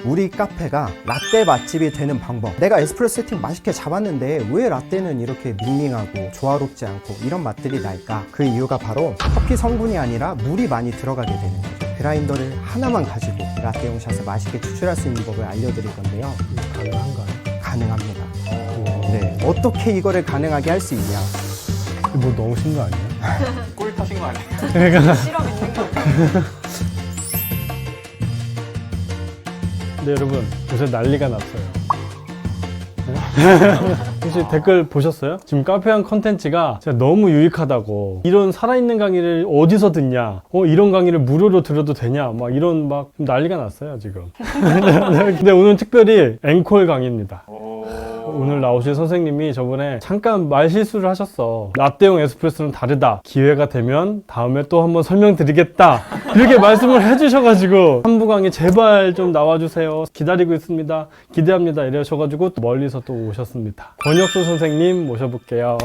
우리 카페가 라떼 맛집이 되는 방법. 내가 에스프레소 세팅 맛있게 잡았는데 왜 라떼는 이렇게 밍밍하고 조화롭지 않고 이런 맛들이 날까? 그 이유가 바로 커피 성분이 아니라 물이 많이 들어가게 되는 거죠. 그라인더를 하나만 가지고 라떼용 샷을 맛있게 추출할 수 있는 법을 알려드릴 건데요. 가능한가요? 가능합니다. 네, 어떻게 이거를 가능하게 할 수 있냐? 뭐 너무 쉬운 거 아니에요? 꿀 타신 거 아니에요? 실험 있는 거. 근데 여러분 요새 난리가 났어요. 네? 혹시 댓글 보셨어요? 지금 카페한 컨텐츠가 진짜 너무 유익하다고, 이런 살아있는 강의를 어디서 듣냐, 이런 강의를 무료로 들어도 되냐, 막 이런 막 난리가 났어요 지금. 근데 오늘 특별히 앵콜 강의입니다. 오늘 나오신 선생님이 저번에 잠깐 말실수를 하셨어. 라떼용 에스프레소는 다르다, 기회가 되면 다음에 또 한번 설명드리겠다, 이렇게 말씀을 해주셔가지고 3부 강의 제발 좀 나와주세요, 기다리고 있습니다, 기대합니다 이러셔가지고 또 멀리서 또 오셨습니다. 권혁수 선생님 모셔볼게요.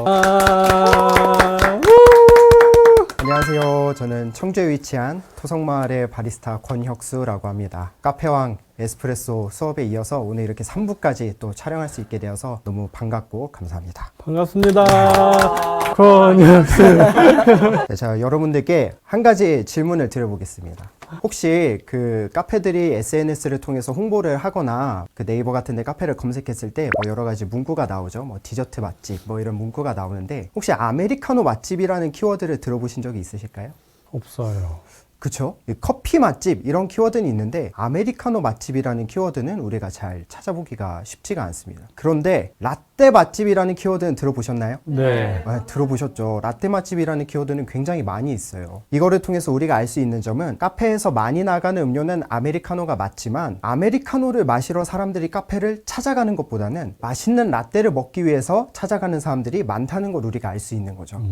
안녕하세요. 저는 청주에 위치한 토성마을의 바리스타 권혁수라고 합니다. 카페왕 에스프레소 수업에 이어서 오늘 이렇게 3부까지 또 촬영할 수 있게 되어서 너무 반갑고 감사합니다. 반갑습니다. 권혁수. 네, 자, 여러분들께 한 가지 질문을 드려보겠습니다. 혹시 그 카페들이 SNS를 통해서 홍보를 하거나 그 네이버 같은 데 카페를 검색했을 때 뭐 여러 가지 문구가 나오죠. 뭐 디저트 맛집 뭐 이런 문구가 나오는데 혹시 아메리카노 맛집이라는 키워드를 들어보신 적이 있으실까요? 없어요. 그쵸? 커피 맛집 이런 키워드는 있는데 아메리카노 맛집이라는 키워드는 우리가 잘 찾아보기가 쉽지가 않습니다. 그런데 라떼 맛집이라는 키워드는 들어보셨나요? 네. 들어보셨죠. 라떼 맛집이라는 키워드는 굉장히 많이 있어요. 이거를 통해서 우리가 알 수 있는 점은 카페에서 많이 나가는 음료는 아메리카노가 맞지만 아메리카노를 마시러 사람들이 카페를 찾아가는 것보다는 맛있는 라떼를 먹기 위해서 찾아가는 사람들이 많다는 걸 우리가 알 수 있는 거죠.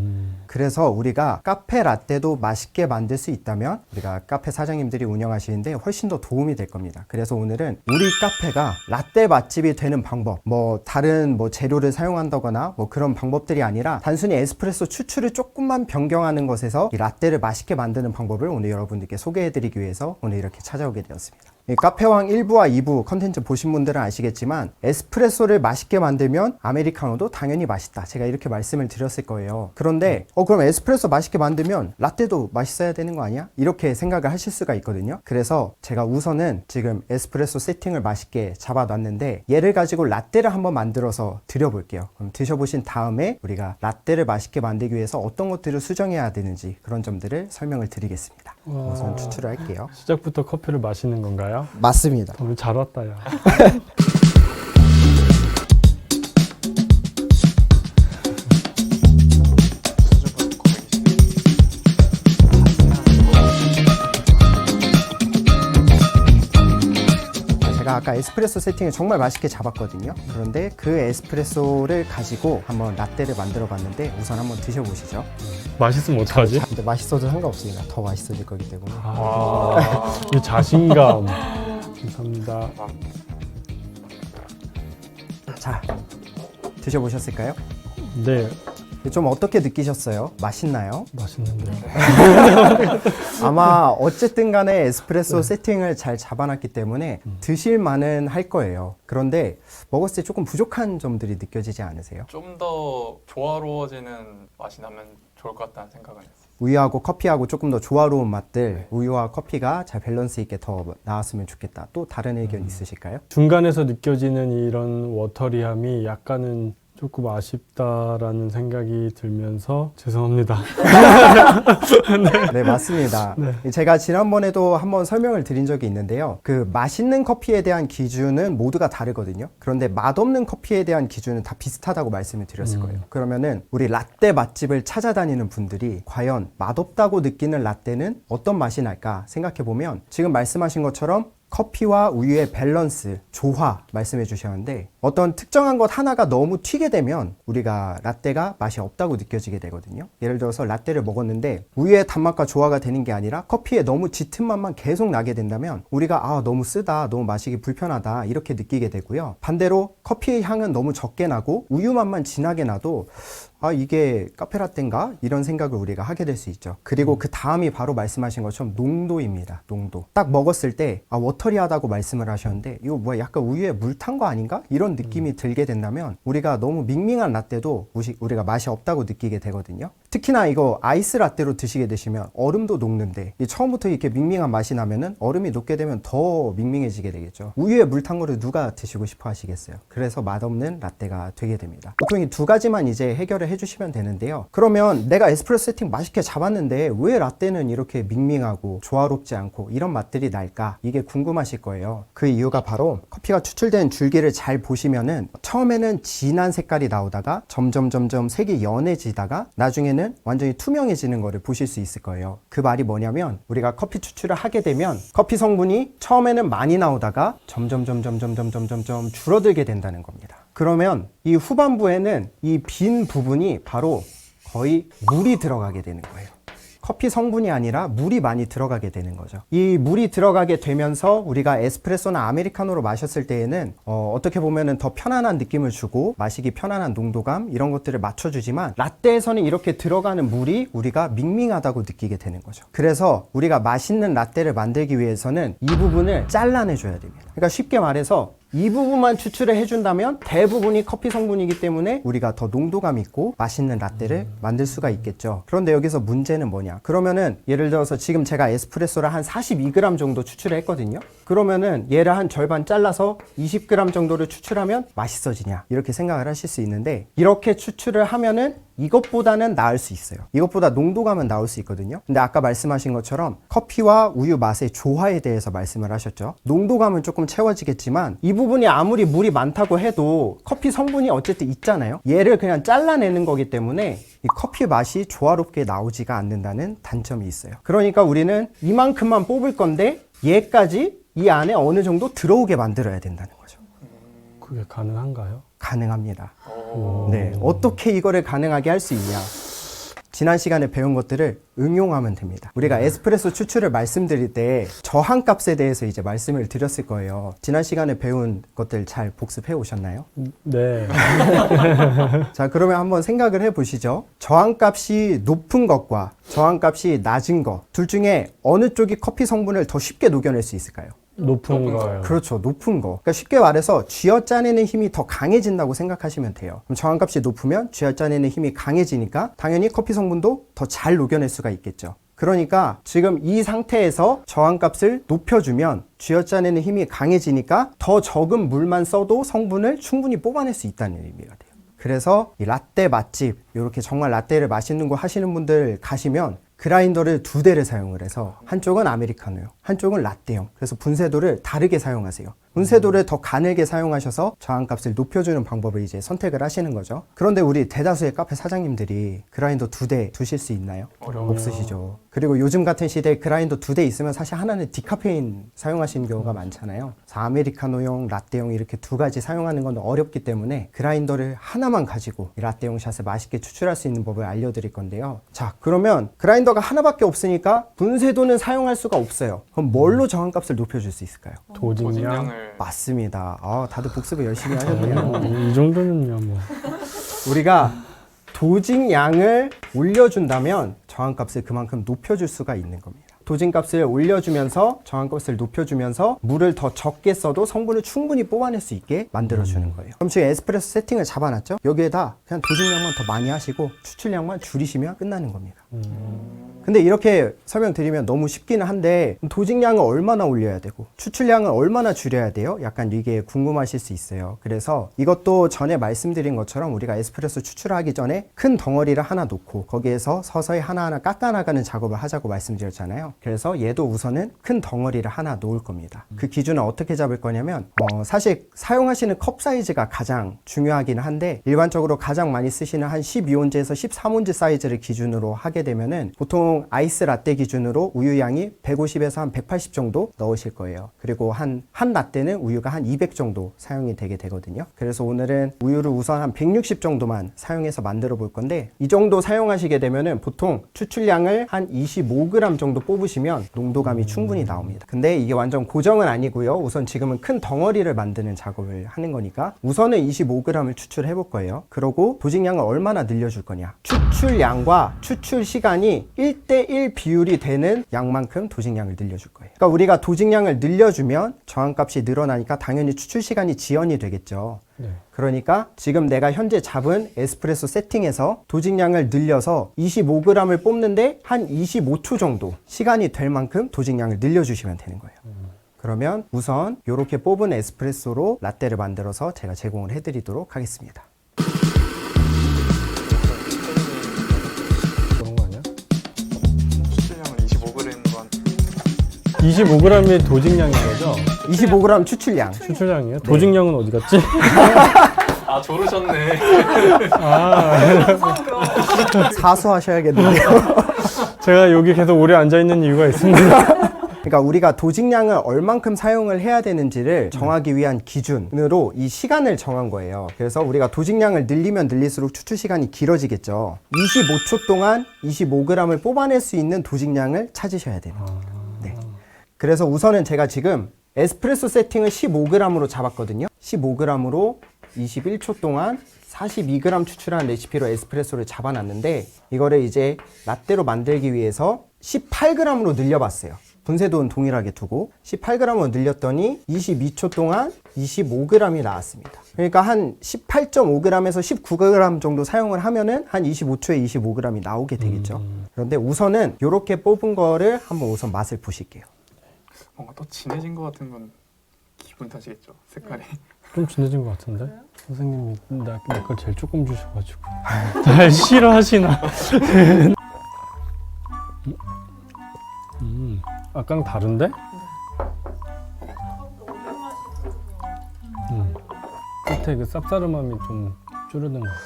그래서 우리가 카페 라떼도 맛있게 만들 수 있다면 우리가 카페 사장님들이 운영하시는데 훨씬 더 도움이 될 겁니다. 그래서 오늘은 우리 카페가 라떼 맛집이 되는 방법, 뭐 다른 뭐 재료를 사용한다거나 뭐 그런 방법들이 아니라 단순히 에스프레소 추출을 조금만 변경하는 것에서 이 라떼를 맛있게 만드는 방법을 오늘 여러분들께 소개해드리기 위해서 오늘 이렇게 찾아오게 되었습니다. 이 카페왕 1부와 2부 컨텐츠 보신 분들은 아시겠지만 에스프레소를 맛있게 만들면 아메리카노도 당연히 맛있다, 제가 이렇게 말씀을 드렸을 거예요. 그런데 그럼 에스프레소 맛있게 만들면 라떼도 맛있어야 되는 거 아니야? 이렇게 생각을 하실 수가 있거든요. 그래서 제가 우선은 지금 에스프레소 세팅을 맛있게 잡아놨는데 얘를 가지고 라떼를 한번 만들어서 드려볼게요. 그럼 드셔보신 다음에 우리가 라떼를 맛있게 만들기 위해서 어떤 것들을 수정해야 되는지 그런 점들을 설명을 드리겠습니다. 우선 추출을 할게요. 시작부터 커피를 마시는 건가요? 맞습니다. 오늘 잘 왔다 야. 제가 아까 에스프레소 세팅을 정말 맛있게 잡았거든요. 그런데 그 에스프레소를 가지고 한번 라떼를 만들어 봤는데 우선 한번 드셔보시죠. 맛있으면 어떡하지? 근데 맛있어도 상관없습니다. 더 맛있어질 거기 때문에. 이 자신감. 감사합니다. 자, 드셔보셨을까요? 네, 좀 어떻게 느끼셨어요? 맛있나요? 맛있는데요. 아마 어쨌든 간에 에스프레소 세팅을 잘 잡아놨기 때문에 드실 만은 할 거예요. 그런데 먹었을 때 조금 부족한 점들이 느껴지지 않으세요? 좀 더 조화로워지는 맛이 나면 좋을 것 같다는 생각은 했어요. 우유하고 커피하고 조금 더 조화로운 맛들, 우유와 커피가 잘 밸런스 있게 더 나왔으면 좋겠다. 또 다른 의견 있으실까요? 중간에서 느껴지는 이런 워터리함이 약간은 조금 아쉽다라는 생각이 들면서 죄송합니다. 네, 맞습니다. 제가 지난번에도 한번 설명을 드린 적이 있는데요. 그 맛있는 커피에 대한 기준은 모두가 다르거든요. 그런데 맛없는 커피에 대한 기준은 다 비슷하다고 말씀을 드렸을 거예요. 그러면은 우리 라떼 맛집을 찾아다니는 분들이 과연 맛없다고 느끼는 라떼는 어떤 맛이 날까 생각해보면 지금 말씀하신 것처럼 커피와 우유의 밸런스, 조화 말씀해 주셨는데 어떤 특정한 것 하나가 너무 튀게 되면 우리가 라떼가 맛이 없다고 느껴지게 되거든요. 예를 들어서 라떼를 먹었는데 우유의 단맛과 조화가 되는 게 아니라 커피에 너무 짙은 맛만 계속 나게 된다면 우리가 너무 쓰다, 너무 마시기 불편하다 이렇게 느끼게 되고요. 반대로 커피의 향은 너무 적게 나고 우유 맛만 진하게 나도 아, 이게 카페라떼인가? 이런 생각을 우리가 하게 될 수 있죠. 그리고 그 다음이 바로 말씀하신 것처럼 농도입니다. 농도. 딱 먹었을 때 아, 워터리하다고 말씀을 하셨는데 이거 뭐야 약간 우유에 물 탄 거 아닌가? 이런 느낌이 들게 된다면 우리가 너무 밍밍한 라떼도 우리가 맛이 없다고 느끼게 되거든요. 특히나 이거 아이스 라떼로 드시게 되시면 얼음도 녹는데 처음부터 이렇게 밍밍한 맛이 나면은 얼음이 녹게 되면 더 밍밍해지게 되겠죠. 우유에 물 탄 거를 누가 드시고 싶어 하시겠어요. 그래서 맛없는 라떼가 되게 됩니다. 보통 이 두 가지만 이제 해결을 해주시면 되는데요. 그러면 내가 에스프레소 세팅 맛있게 잡았는데 왜 라떼는 이렇게 밍밍하고 조화롭지 않고 이런 맛들이 날까? 이게 궁금하실 거예요. 그 이유가 바로 커피가 추출된 줄기를 잘 보시면은 처음에는 진한 색깔이 나오다가 점점 색이 연해지다가 나중에는 완전히 투명해지는 거를 보실 수 있을 거예요. 그 말이 뭐냐면 우리가 커피 추출을 하게 되면 커피 성분이 처음에는 많이 나오다가 점점 줄어들게 된다는 겁니다. 그러면 이 후반부에는 이 빈 부분이 바로 거의 물이 들어가게 되는 거예요. 커피 성분이 아니라 물이 많이 들어가게 되는 거죠. 이 물이 들어가게 되면서 우리가 에스프레소나 아메리카노로 마셨을 때에는 어떻게 보면은 더 편안한 느낌을 주고 마시기 편안한 농도감 이런 것들을 맞춰주지만 라떼에서는 이렇게 들어가는 물이 우리가 밍밍하다고 느끼게 되는 거죠. 그래서 우리가 맛있는 라떼를 만들기 위해서는 이 부분을 잘라내줘야 됩니다. 그러니까 쉽게 말해서 이 부분만 추출을 해준다면 대부분이 커피 성분이기 때문에 우리가 더 농도감 있고 맛있는 라떼를 만들 수가 있겠죠. 그런데 여기서 문제는 뭐냐? 그러면은 예를 들어서 지금 제가 에스프레소를 한 42g 정도 추출을 했거든요. 그러면은 얘를 한 절반 잘라서 20g 정도를 추출하면 맛있어지냐? 이렇게 생각을 하실 수 있는데 이렇게 추출을 하면은 이것보다는 나을 수 있어요. 이것보다 농도감은 나올 수 있거든요. 근데 아까 말씀하신 것처럼 커피와 우유 맛의 조화에 대해서 말씀을 하셨죠. 농도감은 조금 채워지겠지만 이 부분이 아무리 물이 많다고 해도 커피 성분이 어쨌든 있잖아요. 얘를 그냥 잘라내는 거기 때문에 이 커피 맛이 조화롭게 나오지가 않는다는 단점이 있어요. 그러니까 우리는 이만큼만 뽑을 건데 얘까지 이 안에 어느 정도 들어오게 만들어야 된다는 거죠. 그게 가능한가요? 가능합니다. 오. 네, 어떻게 이거를 가능하게 할 수 있냐? 지난 시간에 배운 것들을 응용하면 됩니다. 우리가 에스프레소 추출을 말씀드릴 때 저항값에 대해서 이제 말씀을 드렸을 거예요. 지난 시간에 배운 것들 잘 복습해 오셨나요? 네. 자, 그러면 한번 생각을 해 보시죠. 저항값이 높은 것과 저항값이 낮은 것, 둘 중에 어느 쪽이 커피 성분을 더 쉽게 녹여낼 수 있을까요? 높은 거예요. 그렇죠. 높은 거. 그러니까 쉽게 말해서 쥐어짜내는 힘이 더 강해진다고 생각하시면 돼요. 그럼 저항값이 높으면 쥐어짜내는 힘이 강해지니까 당연히 커피 성분도 더 잘 녹여낼 수가 있겠죠. 그러니까 지금 이 상태에서 저항값을 높여주면 쥐어짜내는 힘이 강해지니까 더 적은 물만 써도 성분을 충분히 뽑아낼 수 있다는 의미가 돼요. 그래서 이 라떼 맛집, 이렇게 정말 라떼를 맛있는 거 하시는 분들 가시면 그라인더를 두 대를 사용을 해서 한쪽은 아메리카노요, 한쪽은 라떼용. 그래서 분쇄도를 다르게 사용하세요. 분쇄도를 더 가늘게 사용하셔서 저항값을 높여주는 방법을 이제 선택을 하시는 거죠. 그런데 우리 대다수의 카페 사장님들이 그라인더 두 대 두실 수 있나요? 어려워요. 없으시죠. 그리고 요즘 같은 시대에 그라인더 두 대 있으면 사실 하나는 디카페인 사용하시는 경우가 많잖아요. 그래서 아메리카노용, 라떼용 이렇게 두 가지 사용하는 건 어렵기 때문에 그라인더를 하나만 가지고 이 라떼용 샷을 맛있게 추출할 수 있는 법을 알려드릴 건데요. 자, 그러면 그라인더가 하나밖에 없으니까 분쇄도는 사용할 수가 없어요. 그럼 뭘로 저항값을 높여줄 수 있을까요? 도진량. 도진량을 맞습니다. 아, 다들 복습을 열심히 하셨네요. 이 정도는요, 뭐. 우리가 도징량을 올려준다면 저항값을 그만큼 높여줄 수가 있는 겁니다. 도징값을 올려주면서 저항값을 높여주면서 물을 더 적게 써도 성분을 충분히 뽑아낼 수 있게 만들어주는 거예요. 그럼 지금 에스프레소 세팅을 잡아놨죠? 여기에다 그냥 도징량만 더 많이 하시고 추출량만 줄이시면 끝나는 겁니다. 근데 이렇게 설명드리면 너무 쉽기는 한데 도징량을 얼마나 올려야 되고 추출량을 얼마나 줄여야 돼요? 약간 이게 궁금하실 수 있어요. 그래서 이것도 전에 말씀드린 것처럼 우리가 에스프레소 추출하기 전에 큰 덩어리를 하나 놓고 거기에서 서서히 하나하나 깎아나가는 작업을 하자고 말씀드렸잖아요. 그래서 얘도 우선은 큰 덩어리를 하나 놓을 겁니다. 그 기준은 어떻게 잡을 거냐면 사실 사용하시는 컵 사이즈가 가장 중요하기는 한데 일반적으로 가장 많이 쓰시는 한 12온즈에서 13온즈 사이즈를 기준으로 하게 하게 되면은 보통 아이스 라떼 기준으로 우유 양이 150에서 한 180 정도 넣으실 거예요. 그리고 한 라떼는 우유가 한 200 정도 사용이 되게 되거든요. 그래서 오늘은 우유를 우선 한 160 정도만 사용해서 만들어 볼 건데, 이 정도 사용하시게 되면은 보통 추출량을 한 25g 정도 뽑으시면 농도감이 충분히 나옵니다. 근데 이게 완전 고정은 아니고요. 우선 지금은 큰 덩어리를 만드는 작업을 하는 거니까 우선은 25g을 추출해 볼 거예요. 그러고 도직량을 얼마나 늘려줄 거냐, 추출량과 추출 시간이 1대1 비율이 되는 양만큼 도직량을 늘려줄 거예요. 그러니까 우리가 도직량을 늘려주면 저항값이 늘어나니까 당연히 추출 시간이 지연이 되겠죠. 네. 그러니까 지금 내가 현재 잡은 에스프레소 세팅에서 도직량을 늘려서 25g을 뽑는데 한 25초 정도 시간이 될 만큼 도직량을 늘려주시면 되는 거예요. 그러면 우선 이렇게 뽑은 에스프레소로 라떼를 만들어서 제가 제공을 해드리도록 하겠습니다. 그런 거 아니야? 추출량은 25g으로 한 25g이 도직량인 거죠? 25g 추출량. 추출량이에요? 도직량은 어디 갔지? 아, 조르셨네. 사수하셔야겠는데요. 제가 여기 계속 오래 앉아있는 이유가 있습니다. 그러니까 우리가 도직량을 얼만큼 사용을 해야 되는지를 정하기 위한 기준으로 이 시간을 정한 거예요. 그래서 우리가 도직량을 늘리면 늘릴수록 추출 시간이 길어지겠죠. 25초 동안 25g을 뽑아낼 수 있는 도직량을 찾으셔야 돼요. 네. 그래서 우선은 제가 지금 에스프레소 세팅을 15g으로 잡았거든요. 15g으로 21초 동안 42g 추출한 레시피로 에스프레소를 잡아놨는데, 이거를 이제 라떼로 만들기 위해서 18g으로 늘려봤어요. 분쇄도는 동일하게 두고 18g으로 늘렸더니 22초 동안 25g이 나왔습니다. 그러니까 한 18.5g에서 19g 정도 사용을 하면은 한 25초에 25g이 나오게 되겠죠. 그런데 우선은 이렇게 뽑은 거를 한번 우선 맛을 보실게요. 뭔가 더 진해진 것 같은 건 기분 탓이겠죠, 색깔이. 좀 진해진 것 같은데? 선생님이 내 걸 제일 조금 주셔가지고 잘 싫어하시나? 아까랑 다른데? 끝에 그 쌉싸름함이 좀 줄어든 것 같아.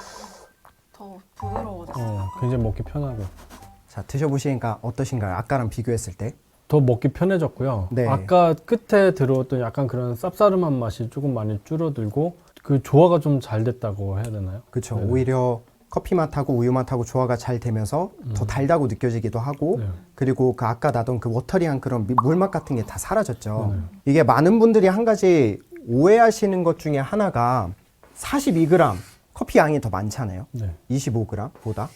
더 부드러워졌어요. 굉장히 먹기 편하고. 자, 드셔보시니까 어떠신가요? 아까랑 비교했을 때? 더 먹기 편해졌고요. 네. 아까 끝에 들어왔던 약간 그런 쌉싸름한 맛이 조금 많이 줄어들고, 그 조화가 좀 잘 됐다고 해야 되나요? 그렇죠. 네네. 오히려 커피 맛하고 우유 맛하고 조화가 잘 되면서 더 달다고 느껴지기도 하고, 네. 그리고 그 아까 나던 그 워터리한 그런 물맛 같은 게 다 사라졌죠. 네. 이게 많은 분들이 한 가지 오해하시는 것 중에 하나가 42g 커피 양이 더 많잖아요. 네. 25g보다.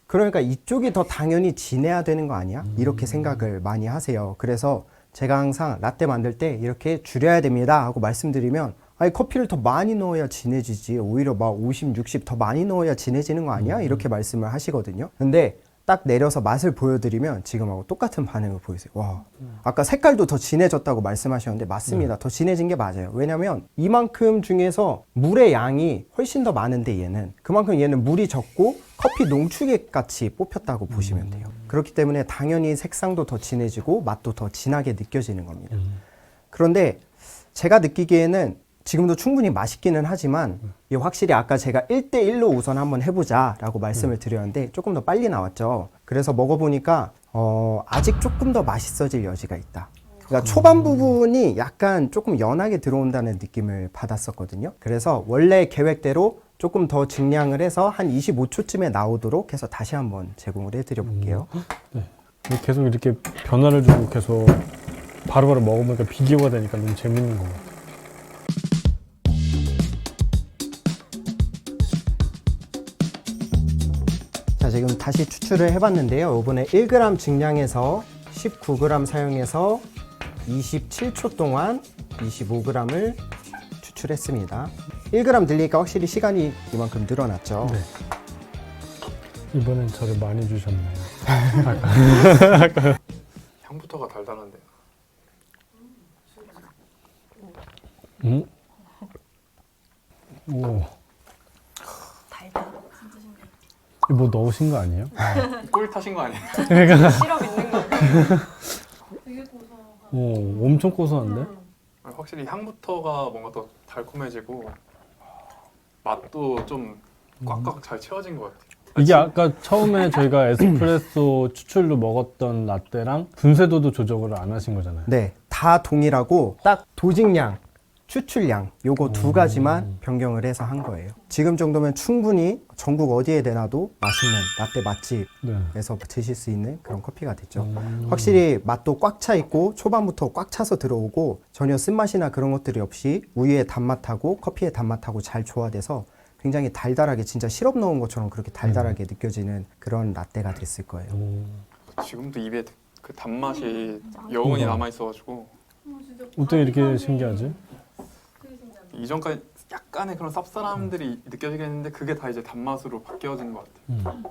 그러니까 이쪽이 더 당연히 진해야 되는 거 아니야? 이렇게 생각을 많이 하세요. 그래서 제가 항상 라떼 만들 때 이렇게 줄여야 됩니다 하고 말씀드리면, 아니 커피를 더 많이 넣어야 진해지지, 오히려 막 50, 60 더 많이 넣어야 진해지는 거 아니야? 이렇게 말씀을 하시거든요. 근데 딱 내려서 맛을 보여드리면 지금하고 똑같은 반응을 보이세요. 와, 아까 색깔도 더 진해졌다고 말씀하셨는데 맞습니다. 더 진해진 게 맞아요. 왜냐면 이만큼 중에서 물의 양이 훨씬 더 많은데 얘는 그만큼 얘는 물이 적고 커피 농축액 같이 뽑혔다고 보시면 돼요. 그렇기 때문에 당연히 색상도 더 진해지고 맛도 더 진하게 느껴지는 겁니다. 그런데 제가 느끼기에는 지금도 충분히 맛있기는 하지만 이 확실히 아까 제가 1대1로 우선 한번 해보자 라고 말씀을 드렸는데 조금 더 빨리 나왔죠. 그래서 먹어보니까 아직 조금 더 맛있어질 여지가 있다. 그러니까 초반 부분이 약간 조금 연하게 들어온다는 느낌을 받았었거든요. 그래서 원래 계획대로 조금 더 증량을 해서 한 25초쯤에 나오도록 해서 다시 한번 제공을 해드려 볼게요. 네. 계속 이렇게 변화를 주고 계속 바로바로 먹어보니까 비교가 되니까 너무 재밌는 것 같아요. 자, 지금 다시 추출을 해봤는데요. 이번에 1g 증량해서 19g 사용해서 27초 동안 25g을 추출했습니다. 1g 늘리니까 확실히 시간이 이만큼 늘어났죠. 네. 이번엔 저를 많이 주셨네요. 향부터가 달달한데. 오, 달다. 진짜 신기해. 이거 뭐 넣으신 거 아니에요? 꿀 타신 거 아니에요? 시럽 있는 거. 되게 고소하고. 오, 엄청 고소한데? 확실히 향부터가 뭔가 더 달콤해지고 맛도 좀 꽉꽉 잘 채워진 것 같아요. 이게 아까 처음에 저희가 에스프레소 추출로 먹었던 라떼랑 분쇄도도 조정을 안 하신 거잖아요. 네, 다 동일하고 딱 도직량, 추출량 요거 두 가지만 변경을 해서 한 거예요. 지금 정도면 충분히 전국 어디에 내놔도 맛있는 라떼 맛집에서 네. 드실 수 있는 그런 커피가 됐죠. 확실히 맛도 꽉 차 있고 초반부터 꽉 차서 들어오고 전혀 쓴맛이나 그런 것들이 없이 우유의 단맛하고 커피의 단맛하고 잘 조화돼서 굉장히 달달하게 진짜 시럽 넣은 것처럼 그렇게 달달하게 느껴지는 그런 라떼가 됐을 거예요. 지금도 입에 그 단맛이 여운이 남아 있어가지고 어떻게 이렇게 신기하지? 이전까지 약간의 그런 쌉쌀함들이 느껴지겠는데 그게 다 이제 단맛으로 바뀌어진 것 같아요.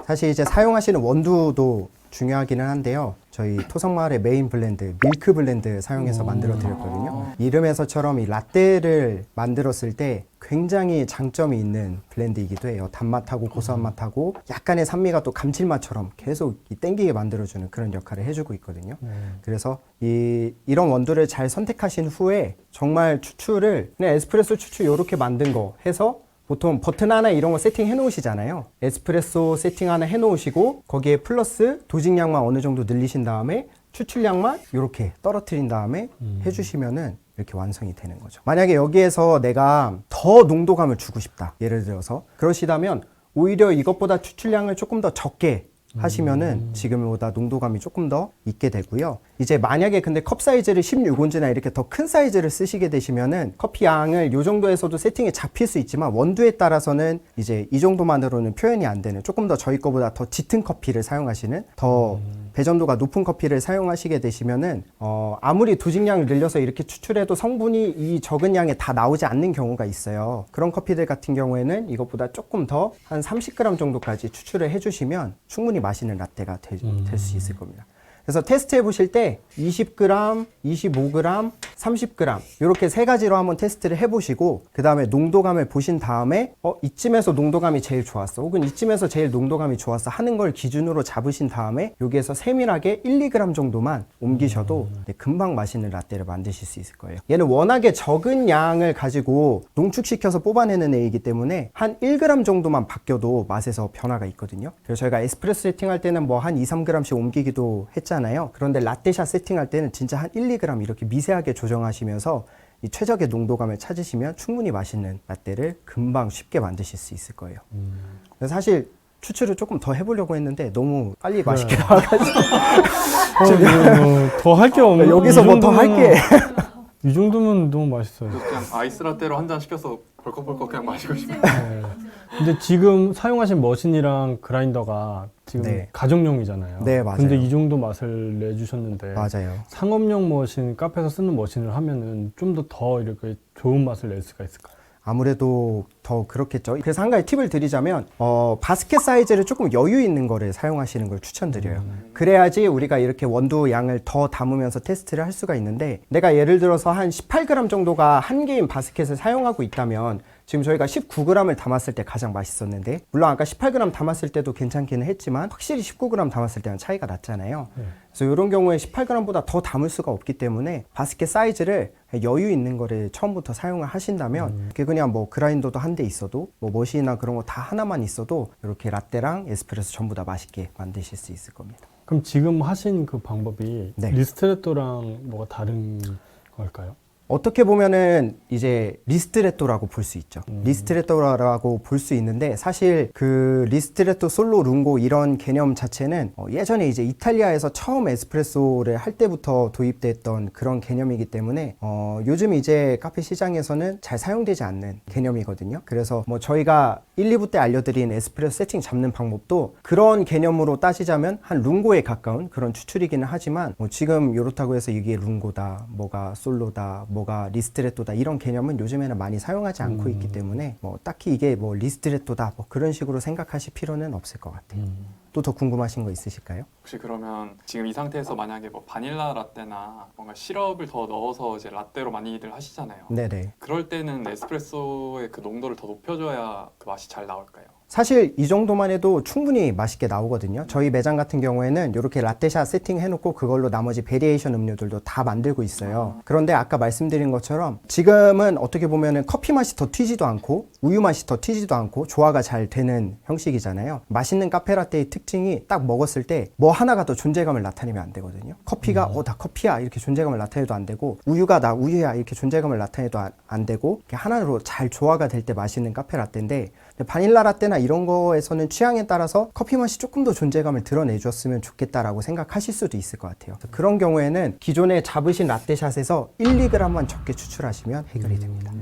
사실 이제 사용하시는 원두도 중요하기는 한데요. 저희 토성마을의 메인 블렌드, 밀크 블렌드 사용해서 만들어 드렸거든요. 이름에서처럼 이 라떼를 만들었을 때 굉장히 장점이 있는 블렌드이기도 해요. 단맛하고 고소한 맛하고 약간의 산미가 또 감칠맛처럼 계속 땡기게 만들어주는 그런 역할을 해주고 있거든요. 그래서 이런 원두를 잘 선택하신 후에 정말 추출을 그냥 에스프레소 추출 이렇게 만든 거 해서 보통 버튼 하나 이런 거 세팅해 놓으시잖아요. 에스프레소 세팅 하나 해 놓으시고 거기에 플러스 도직량만 어느 정도 늘리신 다음에 추출량만 이렇게 떨어뜨린 다음에 해주시면은 이렇게 완성이 되는 거죠. 만약에 여기에서 내가 더 농도감을 주고 싶다, 예를 들어서 그러시다면 오히려 이것보다 추출량을 조금 더 적게 하시면은 지금보다 농도감이 조금 더 있게 되고요. 이제 만약에 근데 컵 사이즈를 16온즈나 이렇게 더 큰 사이즈를 쓰시게 되시면은 커피 양을 요 정도에서도 세팅이 잡힐 수 있지만 원두에 따라서는 이제 이 정도만으로는 표현이 안 되는 조금 더 저희 거보다 더 짙은 커피를 사용하시는 더 배전도가 높은 커피를 사용하시게 되시면은 아무리 도직량을 늘려서 이렇게 추출해도 성분이 이 적은 양에 다 나오지 않는 경우가 있어요. 그런 커피들 같은 경우에는 이것보다 조금 더 한 30g 정도까지 추출을 해주시면 충분히 맛있는 라떼가 될 수 있을 겁니다. 그래서 테스트 해보실 때 20g, 25g, 30g 이렇게 세 가지로 한번 테스트를 해보시고 그 다음에 농도감을 보신 다음에 이쯤에서 농도감이 제일 좋았어 혹은 이쯤에서 제일 농도감이 좋았어 하는 걸 기준으로 잡으신 다음에 여기에서 세밀하게 1, 2g 정도만 옮기셔도 금방 맛있는 라떼를 만드실 수 있을 거예요. 얘는 워낙에 적은 양을 가지고 농축시켜서 뽑아내는 애이기 때문에 한 1g 정도만 바뀌어도 맛에서 변화가 있거든요. 그래서 저희가 에스프레소 세팅할 때는 뭐 한 2, 3g씩 옮기기도 했잖아요. 그런데 라떼샷 세팅할 때는 진짜 한 1, 2g 이렇게 미세하게 조정하시면서 이 최적의 농도감을 찾으시면 충분히 맛있는 라떼를 금방 쉽게 만드실 수 있을 거예요. 그래서 사실 추출을 조금 더 해보려고 했는데 너무 빨리 맛있게 나와가지고 더 할 게 없네. 여기서 뭐 더 할게. 이 정도면 너무 맛있어요. 그냥 아이스 라떼로 한 잔 시켜서 벌컥벌컥 그냥 마시고 싶어요. 네. 근데 지금 사용하신 머신이랑 그라인더가 지금 네. 가정용이잖아요. 네, 맞아요. 근데 이 정도 맛을 내주셨는데 맞아요. 상업용 머신, 카페에서 쓰는 머신을 하면은 좀 더 이렇게 좋은 맛을 낼 수가 있을까요? 아무래도 더 그렇겠죠. 그래서 한 가지 팁을 드리자면 바스켓 사이즈를 조금 여유 있는 거를 사용하시는 걸 추천드려요. 그래야지 우리가 이렇게 원두 양을 더 담으면서 테스트를 할 수가 있는데 내가 예를 들어서 한 18g 정도가 한 개인 바스켓을 사용하고 있다면 지금 저희가 19g을 담았을 때 가장 맛있었는데 물론 아까 18g 담았을 때도 괜찮기는 했지만 확실히 19g 담았을 때는 차이가 났잖아요. 그래서 이런 경우에 18g보다 더 담을 수가 없기 때문에 바스켓 사이즈를 여유 있는 거를 처음부터 사용을 하신다면 그게 그냥 뭐 그라인더도 한 대 있어도 뭐 머신이나 그런 거 다 하나만 있어도 이렇게 라떼랑 에스프레소 전부 다 맛있게 만드실 수 있을 겁니다. 그럼 지금 하신 그 방법이 네. 리스트레토랑 뭐가 다른 걸까요? 어떻게 보면은 이제 리스트레토라고 볼 수 있죠. 리스트레토라고 볼 수 있는데 사실 그 리스트레토 솔로 룽고 이런 개념 자체는 예전에 이제 이탈리아에서 처음 에스프레소를 할 때부터 도입됐던 그런 개념이기 때문에 요즘 이제 카페 시장에서는 잘 사용되지 않는 개념이거든요. 그래서 뭐 저희가 1, 2부 때 알려드린 에스프레소 세팅 잡는 방법도 그런 개념으로 따지자면 한 룽고에 가까운 그런 추출이기는 하지만 뭐 지금 이렇다고 해서 이게 룽고다, 뭐가 솔로다, 뭐가 리스트레토다 이런 개념은 요즘에는 많이 사용하지 않고 있기 때문에 뭐 딱히 이게 뭐 리스트레토다 뭐 그런 식으로 생각하실 필요는 없을 것 같아요. 또 더 궁금하신 거 있으실까요? 혹시 그러면 지금 이 상태에서 만약에 뭐 바닐라 라떼나 뭔가 시럽을 더 넣어서 이제 라떼로 많이들 하시잖아요. 네네. 그럴 때는 에스프레소의 그 농도를 더 높여줘야 그 맛이 잘 나올까요? 사실 이 정도만 해도 충분히 맛있게 나오거든요. 저희 매장 같은 경우에는 이렇게 라떼샷 세팅해놓고 그걸로 나머지 베리에이션 음료들도 다 만들고 있어요. 그런데 아까 말씀드린 것처럼 지금은 어떻게 보면은 커피 맛이 더 튀지도 않고 우유 맛이 더 튀지도 않고 조화가 잘 되는 형식이잖아요. 맛있는 카페라떼의 특징이 딱 먹었을 때 뭐 하나가 더 존재감을 나타내면 안 되거든요. 커피가 나 커피야 이렇게 존재감을 나타내도 안 되고, 우유가 나 우유야 이렇게 존재감을 나타내도 안 되고, 이렇게 하나로 잘 조화가 될 때 맛있는 카페라떼인데, 바닐라 라떼나 이런 거에서는 취향에 따라서 커피 맛이 조금 더 존재감을 드러내줬으면 좋겠다라고 생각하실 수도 있을 것 같아요. 그런 경우에는 기존에 잡으신 라떼샷에서 1, 2g만 적게 추출하시면 해결이 됩니다.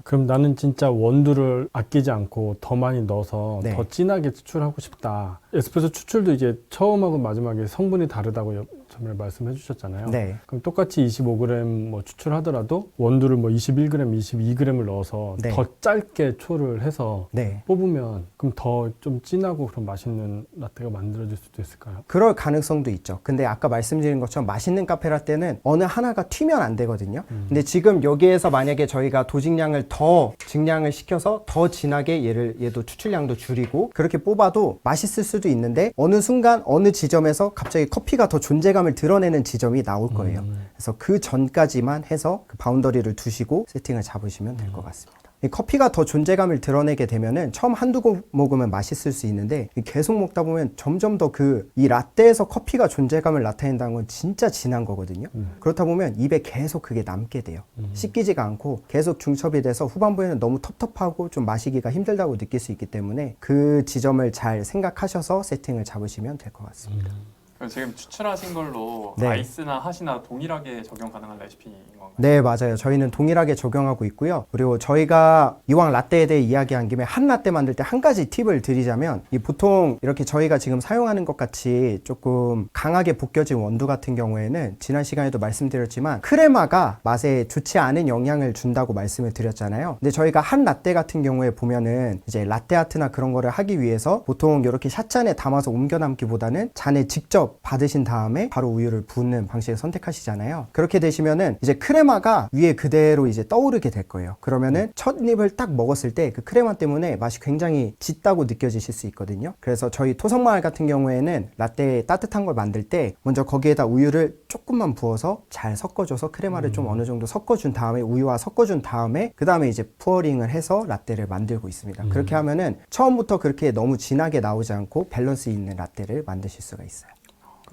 그럼 나는 진짜 원두를 아끼지 않고 더 많이 넣어서 네. 더 진하게 추출하고 싶다. 에스프레소 추출도 이제 처음하고 마지막에 성분이 다르다고 전에 말씀해 주셨잖아요. 네. 그럼 똑같이 25g 뭐 추출하더라도 원두를 뭐 21g, 22g을 넣어서 네. 더 짧게 초를 해서 네. 뽑으면 그럼 더 좀 진하고 그런 맛있는 라떼가 만들어질 수도 있을까요? 그럴 가능성도 있죠. 근데 아까 말씀드린 것처럼 맛있는 카페라떼는 어느 하나가 튀면 안 되거든요. 근데 지금 여기에서 만약에 저희가 도직량을 더 증량을 시켜서 더 진하게 얘도 추출량도 줄이고 그렇게 뽑아도 맛있을 수도 있는데, 어느 순간 어느 지점에서 갑자기 커피가 더 존재감을 드러내는 지점이 나올 거예요. 그래서 그 전까지만 해서 그 바운더리를 두시고 세팅을 잡으시면 될 것 같습니다. 이 커피가 더 존재감을 드러내게 되면은 처음 한두 곡 먹으면 맛있을 수 있는데, 계속 먹다 보면 점점 더 이 라떼에서 커피가 존재감을 나타낸다는 건 진짜 진한 거거든요. 그렇다 보면 입에 계속 그게 남게 돼요. 씻기지가 않고 계속 중첩이 돼서 후반부에는 너무 텁텁하고 좀 마시기가 힘들다고 느낄 수 있기 때문에 그 지점을 잘 생각하셔서 세팅을 잡으시면 될 것 같습니다. 그럼 지금 추출하신 걸로 네. 아이스나 핫이나 동일하게 적용 가능한 레시피인 건가요? 네, 맞아요. 저희는 동일하게 적용하고 있고요. 그리고 저희가 이왕 라떼에 대해 이야기한 김에 한 라떼 만들 때 한 가지 팁을 드리자면, 이 보통 이렇게 저희가 지금 사용하는 것 같이 조금 강하게 볶여진 원두 같은 경우에는 지난 시간에도 말씀드렸지만 크레마가 맛에 좋지 않은 영향을 준다고 말씀을 드렸잖아요. 근데 저희가 한 라떼 같은 경우에 보면은 이제 라떼 아트나 그런 거를 하기 위해서 보통 이렇게 샷잔에 담아서 옮겨 담기보다는 잔에 직접 받으신 다음에 바로 우유를 붓는 방식을 선택하시잖아요. 그렇게 되시면은 이제 크레마가 위에 그대로 이제 떠오르게 될 거예요. 그러면은 첫 입을 딱 먹었을 때 그 크레마 때문에 맛이 굉장히 짙다고 느껴지실 수 있거든요. 그래서 저희 토성마을 같은 경우에는 라떼 따뜻한 걸 만들 때 먼저 거기에다 우유를 조금만 부어서 잘 섞어줘서 크레마를 좀 어느 정도 섞어준 다음에, 우유와 섞어준 다음에 그 다음에 이제 푸어링을 해서 라떼를 만들고 있습니다. 그렇게 하면은 처음부터 그렇게 너무 진하게 나오지 않고 밸런스 있는 라떼를 만드실 수가 있어요.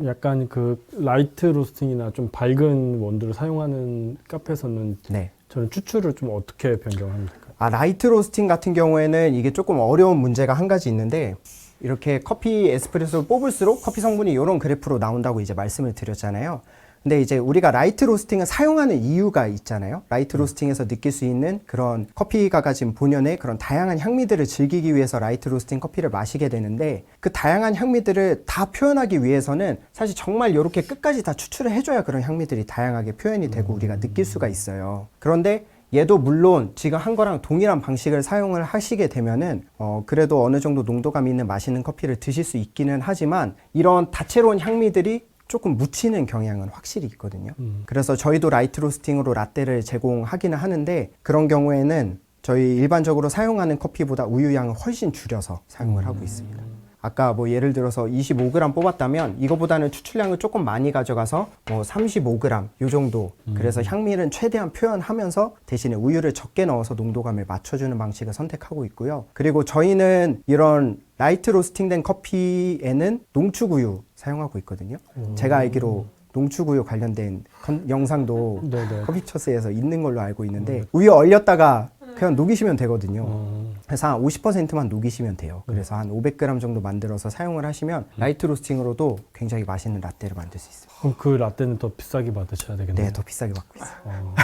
약간 그 라이트 로스팅이나 좀 밝은 원두를 사용하는 카페에서는 네. 저는 추출을 좀 어떻게 변경하면 될까요? 라이트 로스팅 같은 경우에는 이게 조금 어려운 문제가 한 가지 있는데, 이렇게 커피 에스프레소를 뽑을수록 커피 성분이 이런 그래프로 나온다고 이제 말씀을 드렸잖아요. 근데 이제 우리가 라이트 로스팅을 사용하는 이유가 있잖아요. 라이트 로스팅에서 느낄 수 있는 그런 커피가 가진 본연의 그런 다양한 향미들을 즐기기 위해서 라이트 로스팅 커피를 마시게 되는데, 그 다양한 향미들을 다 표현하기 위해서는 사실 정말 이렇게 끝까지 다 추출을 해줘야 그런 향미들이 다양하게 표현이 되고 우리가 느낄 수가 있어요. 그런데 얘도 물론 지금 한 거랑 동일한 방식을 사용을 하시게 되면은 그래도 어느 정도 농도감 있는 맛있는 커피를 드실 수 있기는 하지만, 이런 다채로운 향미들이 조금 묻히는 경향은 확실히 있거든요. 그래서 저희도 라이트 로스팅으로 라떼를 제공하기는 하는데, 그런 경우에는 저희 일반적으로 사용하는 커피보다 우유량을 훨씬 줄여서 사용을 하고 있습니다. 아까 뭐 예를 들어서 25g 뽑았다면 이거보다는 추출량을 조금 많이 가져가서 뭐 35g 요 정도, 그래서 향미를 최대한 표현하면서 대신에 우유를 적게 넣어서 농도감을 맞춰주는 방식을 선택하고 있고요. 그리고 저희는 이런 라이트 로스팅된 커피에는 농축우유 사용하고 있거든요. 제가 알기로 농축우유 관련된 영상도 네네. 커피처스에서 있는 걸로 알고 있는데, 우유 얼렸다가 그냥 녹이시면 되거든요. 그래서 한 50%만 녹이시면 돼요. 그래서 한 500g 정도 만들어서 사용을 하시면 라이트 로스팅으로도 굉장히 맛있는 라떼를 만들 수 있습니다. 그럼 그 라떼는 더 비싸게 받으셔야 되겠네요. 네, 더 비싸게 받고 있어요.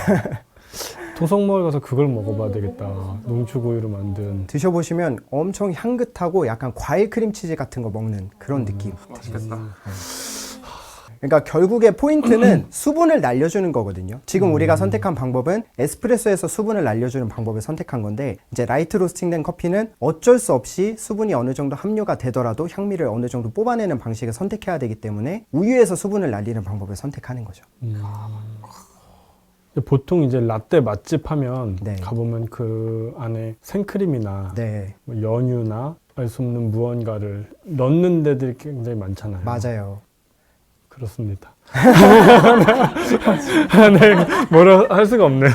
토성마을 가서 그걸 먹어봐야 되겠다. 농축우유로 만든. 드셔보시면 엄청 향긋하고 약간 과일 크림치즈 같은 거 먹는 그런 느낌. 맛있겠다. 그러니까 결국에 포인트는 수분을 날려주는 거거든요. 지금 우리가 선택한 방법은 에스프레소에서 수분을 날려주는 방법을 선택한 건데, 이제 라이트 로스팅된 커피는 어쩔 수 없이 수분이 어느 정도 함유가 되더라도 향미를 어느 정도 뽑아내는 방식을 선택해야 되기 때문에 우유에서 수분을 날리는 방법을 선택하는 거죠. 보통 이제 라떼 맛집 하면 네. 가보면 그 안에 생크림이나 네, 뭐 연유나 알 수 없는 무언가를 넣는 데들이 굉장히 많잖아요. 맞아요. 그렇습니다. 네, 뭐라 할 수가 없네요.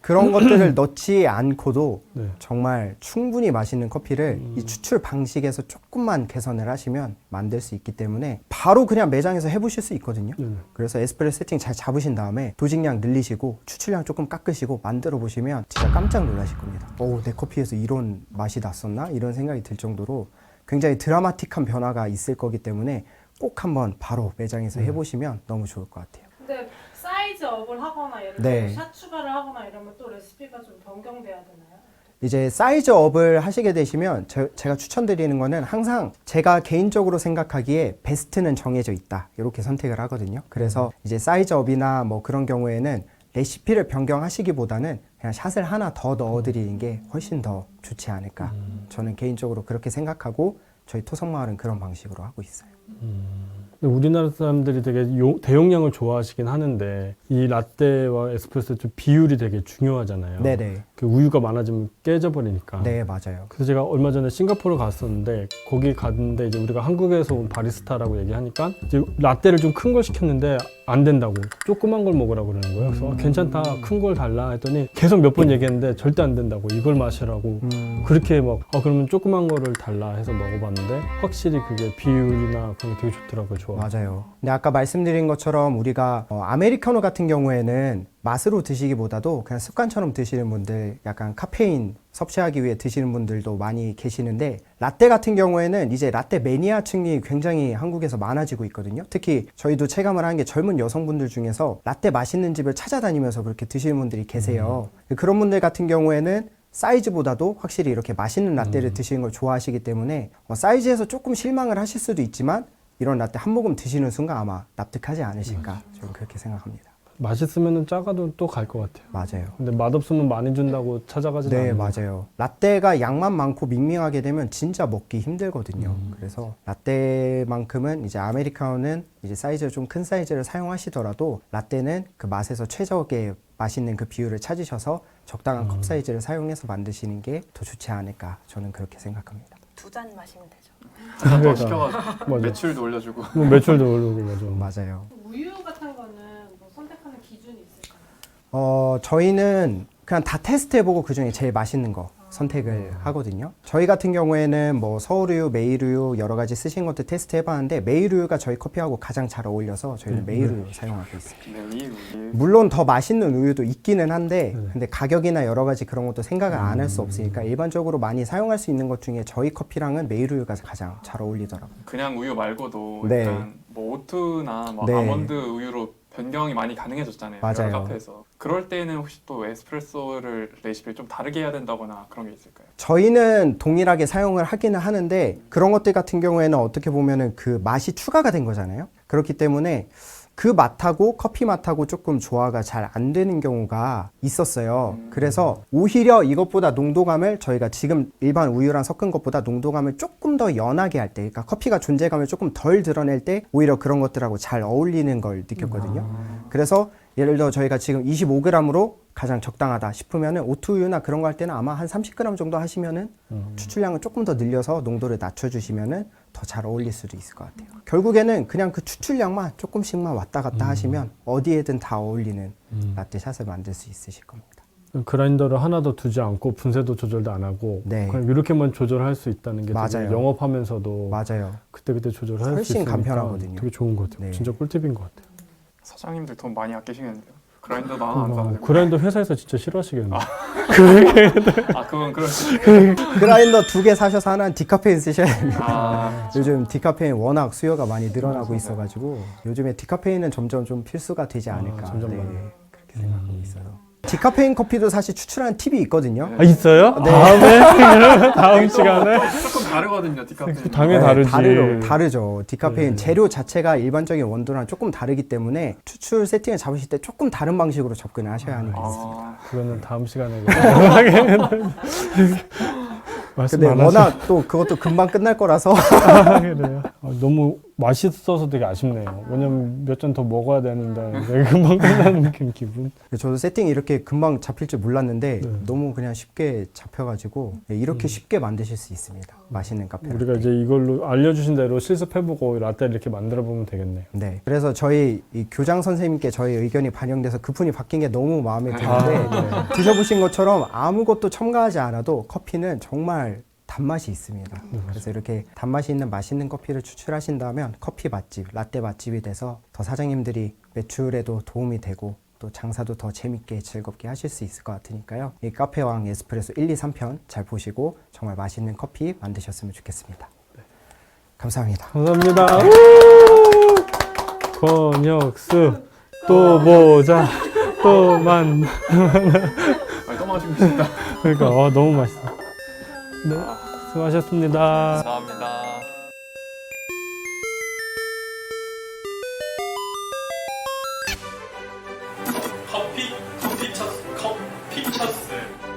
그런 것들을 넣지 않고도 네. 정말 충분히 맛있는 커피를 이 추출 방식에서 조금만 개선을 하시면 만들 수 있기 때문에 바로 그냥 매장에서 해보실 수 있거든요. 네. 그래서 에스프레소 세팅 잘 잡으신 다음에 도직량 늘리시고 추출량 조금 깎으시고 만들어 보시면 진짜 깜짝 놀라실 겁니다. 오, 내 커피에서 이런 맛이 났었나? 이런 생각이 들 정도로 굉장히 드라마틱한 변화가 있을 거기 때문에 꼭 한번 바로 매장에서 해보시면 너무 좋을 것 같아요. 근데 사이즈 업을 하거나 예를 네. 들어 샷 추가를 하거나 이러면 또 레시피가 좀 변경돼야 되나요? 이제 사이즈 업을 하시게 되시면 제가 추천드리는 거는 항상 제가 개인적으로 생각하기에 베스트는 정해져 있다 이렇게 선택을 하거든요. 그래서 이제 사이즈 업이나 뭐 그런 경우에는 레시피를 변경하시기보다는 그냥 샷을 하나 더 넣어드리는 게 훨씬 더 좋지 않을까. 저는 개인적으로 그렇게 생각하고 저희 토성마을은 그런 방식으로 하고 있어요. 근데 우리나라 사람들이 되게 대용량을 좋아하시긴 하는데 이 라떼와 에스프레소 좀 비율이 되게 중요하잖아요. 네네. 그 우유가 많아지면 깨져버리니까. 네, 맞아요. 그래서 제가 얼마 전에 싱가포르 갔었는데 거기 갔는데 이제 우리가 한국에서 온 바리스타라고 얘기하니까 이제 라떼를 좀 큰 걸 시켰는데 안 된다고 조그만 걸 먹으라고 그러는 거예요. 그래서 괜찮다, 큰 걸 달라 했더니 계속 몇 번 얘기했는데 절대 안 된다고, 이걸 마시라고 그렇게 막 그러면 조그만 거를 달라 해서 먹어봤는데 확실히 그게 비율이나 그런 게 되게 좋더라고요. 좋아. 맞아요. 근데 아까 말씀드린 것처럼 우리가 아메리카노 같은 경우에는 맛으로 드시기보다도 그냥 습관처럼 드시는 분들, 약간 카페인 섭취하기 위해 드시는 분들도 많이 계시는데, 라떼 같은 경우에는 이제 라떼 매니아층이 굉장히 한국에서 많아지고 있거든요. 특히 저희도 체감을 하는 게 젊은 여성분들 중에서 라떼 맛있는 집을 찾아다니면서 그렇게 드시는 분들이 계세요. 그런 분들 같은 경우에는 사이즈보다도 확실히 이렇게 맛있는 라떼를 드시는 걸 좋아하시기 때문에 사이즈에서 조금 실망을 하실 수도 있지만 이런 라떼 한 모금 드시는 순간 아마 납득하지 않으실까, 저는 그렇게 생각합니다. 맛있으면 작아도 또 갈 것 같아요. 맞아요. 근데 맛없으면 많이 준다고 찾아가지도 네, 않아요. 맞아요. 라떼가 양만 많고 밍밍하게 되면 진짜 먹기 힘들거든요. 그래서 라떼만큼은 이제 아메리카노는 이제 사이즈 좀 큰 사이즈를 사용하시더라도 라떼는 그 맛에서 최적의 맛있는 그 비율을 찾으셔서 적당한 컵 사이즈를 사용해서 만드시는 게 더 좋지 않을까, 저는 그렇게 생각합니다. 2잔 마시면 되죠. 하나 더 그러니까. 시켜가지고 맞아. 매출도 올려주고. 뭐 매출도 오르고 맞아. 맞아요. 우유 같은 거는 뭐 선택하는 기준이 있을까요? 저희는 그냥 다 테스트해보고 그 중에 제일 맛있는 거 선택을 하거든요. 저희 같은 경우에는 뭐 서울우유, 메일우유 여러 가지 쓰신 것도 테스트해봤는데 메일우유가 저희 커피하고 가장 잘 어울려서 저희는 메일우유 사용하고 있습니다. 네, 물론 더 맛있는 우유도 있기는 한데 네. 근데 가격이나 여러 가지 그런 것도 생각을 안 할 수 없으니까 일반적으로 많이 사용할 수 있는 것 중에 저희 커피랑은 메일우유가 가장 잘 어울리더라고요. 그냥 우유 말고도 네. 일단 뭐 오트나 뭐 네. 아몬드 우유로 변경이 많이 가능해졌잖아요. 맞아요. 여러 카페에서. 그럴 때는 혹시 또 에스프레소를 레시피를 좀 다르게 해야 된다거나 그런 게 있을까요? 저희는 동일하게 사용을 하기는 하는데 그런 것들 같은 경우에는 어떻게 보면은 그 맛이 추가가 된 거잖아요. 그렇기 때문에 그 맛하고 커피 맛하고 조금 조화가 잘 안 되는 경우가 있었어요. 그래서 오히려 이것보다 농도감을 저희가 지금 일반 우유랑 섞은 것보다 농도감을 조금 더 연하게 할 때, 그러니까 커피가 존재감을 조금 덜 드러낼 때 오히려 그런 것들하고 잘 어울리는 걸 느꼈거든요. 그래서 예를 들어 저희가 지금 25g으로 가장 적당하다 싶으면은 오트우유나 그런 거 할 때는 아마 한 30g 정도 하시면은 추출량을 조금 더 늘려서 농도를 낮춰주시면은 더 잘 어울릴 수도 있을 것 같아요. 결국에는 그냥 그 추출량만 조금씩만 왔다 갔다 하시면 어디에든 다 어울리는 라떼샷을 만들 수 있으실 겁니다. 그라인더를 하나도 두지 않고 분쇄도 조절도 안 하고 네. 그냥 이렇게만 조절할 수 있다는 게 되게 맞아요. 영업하면서도 맞아요. 그때그때 조절할 수 훨씬 있으니까 간편하거든요. 되게 좋은 것 같아요. 네. 진짜 꿀팁인 것 같아요. 사장님들 돈 많이 아끼시겠는데요? 그라인더도 하나 안 사도 되고. 그라인더 회사에서 진짜 싫어하시겠네요. 아 그건 그럴 수 있겠네요. 그라인더 2개 사셔서 하나는 디카페인 쓰셔야 됩니다. 아, 요즘 디카페인 워낙 수요가 많이 늘어나고 있어가지고 요즘에 디카페인은 점점 좀 필수가 되지 않을까. 점점 네, 많이. 그렇게 생각하고 있어요. 디카페인 커피도 사실 추출하는 팁이 있거든요. 아, 있어요? 네. 다음에? 다음 시간에? 조금 다르거든요, 디카페인. 당연히 다르지. 다르죠. 디카페인 네. 재료 자체가 일반적인 원두랑 조금 다르기 때문에 추출 세팅을 잡으실 때 조금 다른 방식으로 접근을 하셔야 하는 게 있습니다. 아, 그거는 다음 시간에 말씀 근데 안 하셔. 워낙 또 그것도 금방 끝날 거라서 그래요. 너무 맛있어서 되게 아쉽네요. 왜냐면 몇 잔 더 먹어야 되는데 되게 금방 끝나는 느낌 기분. 저도 세팅이 이렇게 금방 잡힐 줄 몰랐는데 네. 너무 그냥 쉽게 잡혀가지고 이렇게 쉽게 만드실 수 있습니다. 맛있는 카페. 우리가 이제 이걸로 알려주신 대로 실습해보고 라떼를 이렇게 만들어보면 되겠네요. 네. 그래서 저희 이 교장 선생님께 저희 의견이 반영돼서 그분이 바뀐 게 너무 마음에 드는데 드셔보신 것처럼 아무것도 첨가하지 않아도 커피는 정말 단맛이 있습니다. 그래서 이렇게 단맛이 있는 맛있는 커피를 추출하신다면 커피 맛집, 라떼 맛집이 돼서 더 사장님들이 매출에도 도움이 되고 또 장사도 더 재밌게 즐겁게 하실 수 있을 것 같으니까요. 이 카페왕 에스프레소 1, 2, 3편 잘 보시고 정말 맛있는 커피 만드셨으면 좋겠습니다. 감사합니다. 감사합니다. 권혁수 또 보자 또 만나. 아니, 또 마시고 싶다. 그러니까 너무 맛있어. 네, 수고하셨습니다. 감사합니다. 커피 쳤어.